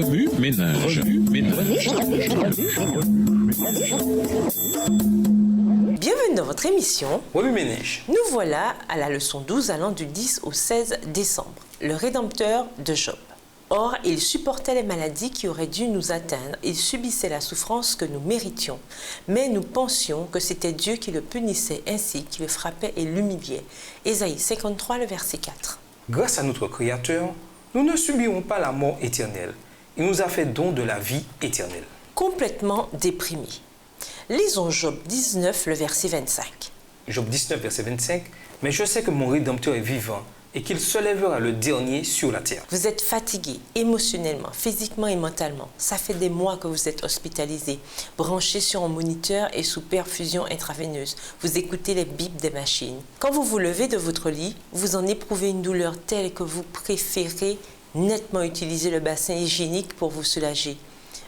Remue ménage. Bienvenue dans votre émission Remue ménage. Nous voilà à la leçon 12 allant du 10 au 16 décembre. Le Rédempteur de Job. Or, il supportait les maladies qui auraient dû nous atteindre. Il subissait la souffrance que nous méritions. Mais nous pensions que c'était Dieu qui le punissait ainsi, qui le frappait et l'humiliait. Ésaïe 53, le verset 4. Grâce à notre Créateur, nous ne subirons pas la mort éternelle. Il nous a fait don de la vie éternelle. Complètement déprimé. Lisons Job 19, le verset 25. Job 19, verset 25. Mais je sais que mon Rédempteur est vivant et qu'il se lèvera le dernier sur la terre. Vous êtes fatigué émotionnellement, physiquement et mentalement. Ça fait des mois que vous êtes hospitalisé, branché sur un moniteur et sous perfusion intraveineuse. Vous écoutez les bips des machines. Quand vous vous levez de votre lit, vous en éprouvez une douleur telle que vous préférez nettement utiliser le bassin hygiénique pour vous soulager.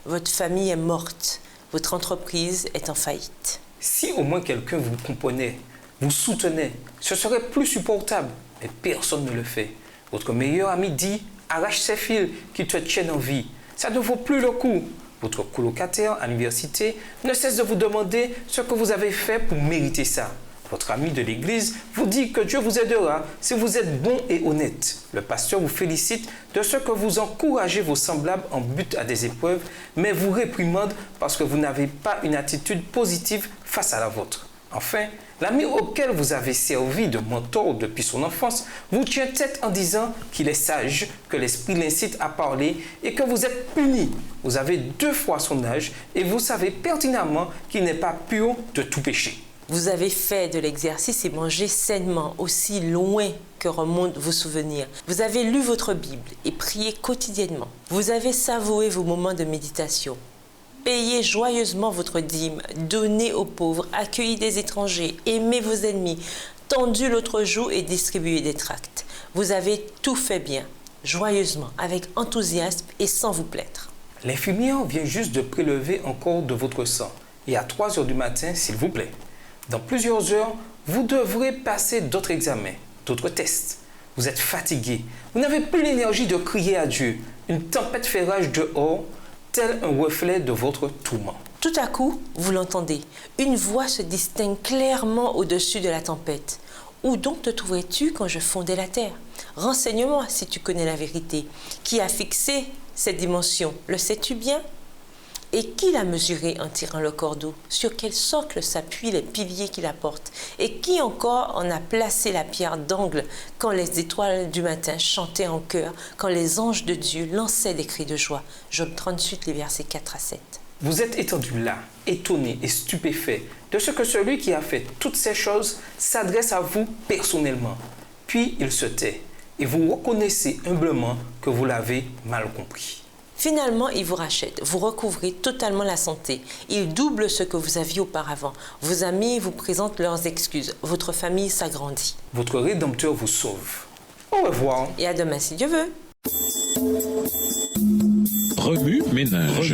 Votre famille est morte. Votre entreprise est en faillite. Si au moins quelqu'un vous comprenait, vous soutenait, ce serait plus supportable. Mais personne ne le fait. Votre meilleur ami dit « arrache ces fils qui te tiennent en vie ». Ça ne vaut plus le coup. Votre colocataire à l'université ne cesse de vous demander ce que vous avez fait pour mériter ça. Votre ami de l'église vous dit que Dieu vous aidera si vous êtes bon et honnête. Le pasteur vous félicite de ce que vous encouragez vos semblables en but à des épreuves, mais vous réprimande parce que vous n'avez pas une attitude positive face à la vôtre. Enfin, l'ami auquel vous avez servi de mentor depuis son enfance vous tient tête en disant qu'il est sage, que l'esprit l'incite à parler et que vous êtes puni. Vous avez 2 fois son âge et vous savez pertinemment qu'il n'est pas pur de tout péché. Vous avez fait de l'exercice et mangé sainement, aussi loin que remontent vos souvenirs. Vous avez lu votre Bible et prié quotidiennement. Vous avez savouré vos moments de méditation. Payez joyeusement votre dîme, donnez aux pauvres, accueillez des étrangers, aimez vos ennemis, tendu l'autre joue et distribuez des tracts. Vous avez tout fait bien, joyeusement, avec enthousiasme et sans vous plaindre. L'infirmière vient juste de prélever encore de votre sang. Et à 3 heures du matin, s'il vous plaît. Dans plusieurs heures, vous devrez passer d'autres examens, d'autres tests. Vous êtes fatigué. Vous n'avez plus l'énergie de crier à Dieu. Une tempête fait rage dehors, tel un reflet de votre tourment. Tout à coup, vous l'entendez. Une voix se distingue clairement au-dessus de la tempête. Où donc te trouverais-tu quand je fondais la terre? Renseigne-moi si tu connais la vérité. Qui a fixé cette dimension? Le sais-tu bien? Et qui l'a mesuré en tirant le cordeau? Sur quel socle s'appuient les piliers qui la portent? Et qui encore en a placé la pierre d'angle quand les étoiles du matin chantaient en chœur, quand les anges de Dieu lançaient des cris de joie? Job 38, les versets 4 à 7. Vous êtes étendu là, étonné et stupéfait de ce que celui qui a fait toutes ces choses s'adresse à vous personnellement. Puis il se tait et vous reconnaissez humblement que vous l'avez mal compris. Finalement, il vous rachète. Vous recouvrez totalement la santé. Il double ce que vous aviez auparavant. Vos amis vous présentent leurs excuses. Votre famille s'agrandit. Votre Rédempteur vous sauve. Au revoir. Et à demain si Dieu veut. Remue ménage.